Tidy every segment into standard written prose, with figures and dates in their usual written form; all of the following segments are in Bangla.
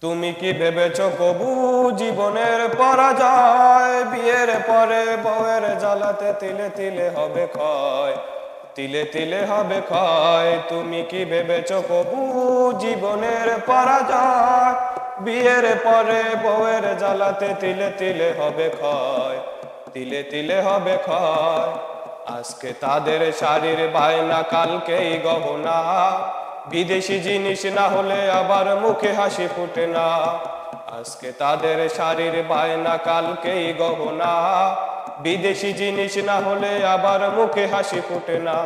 তুমি কি ভেবেছো কবু জীবনের পরাজয়? বিয়ের পরে বউয়ের জ্বালাতে তিলে তিলে হবে ক্ষয়, তিলে তিলে হবে ক্ষয়। তুমি কি ভেবেছো কবু জীবনের পরাজয়? বিয়ের পরে বউয়ের জ্বালাতে তিলে তিলে হবে ক্ষয়, তিলে তিলে হবে ক্ষয়। আজকে তাদের শাড়ির বায়না, কালকেই গহনা। বিদেশি জিনিস না হলে আবার মুখে হাসি ফুটে না। আজকে তাদের শাড়ির বায়না, কালকেই গহনা। বিদেশি জিনিস না হলে আবার মুখে হাসি ফুটে না।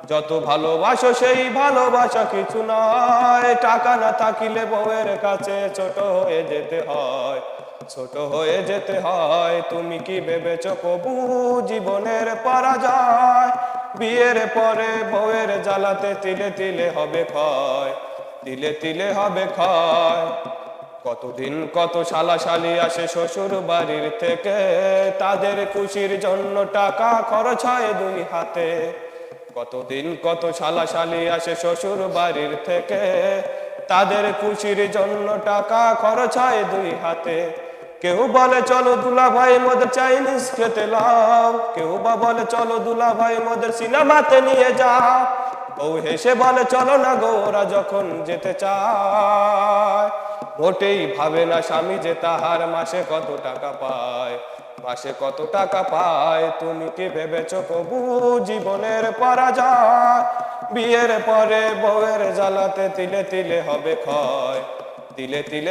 যত ভালোবাসো সেই ভালোবাসা কিছু নয়, টাকা না থাকিলে বউয়ের কাছে ছোট হয়ে যেতে হয়, ছোট হয়ে যেতে হয়। তুমি কি ভেবেছো কবু জীবনের পরাজয়? বিয়ের পরে বউয়ের জ্বালাতে তিলে তিলে হবে ক্ষয়, তিলে তিলে হবে ক্ষয়। কতদিন কত শালাশালি আসে শ্বশুর বাড়ির থেকে, তাদের খুশির জন্য টাকা খরচ হয় দুই হাতে। কতদিন কত শালাশালি আসে শ্বশুর বাড়ির থেকে, তাদের খুশির জন্য টাকা খরচ হয় দুই হাতে। কেউ বলে চলো দুলা ভাই মোদের চাইনিজ খেতে লাও, কেউ বা বলে চলো দুলা ভাই মোদের সিনেমাতে নিয়ে যাও। বউ হেসে বলে চলো না গো, ওরা যখন যেতে চায়। মোটেই ভাবে না স্বামী যে তাহার মাসে কত টাকা পায়, মাসে কত টাকা পায়। তুমি কি ভেবেছো কবু জীবনের পরাজয়? বিয়ের পরে বউয়ের জ্বালাতে তিলে তিলে হবে ক্ষয়, তিলে তিলে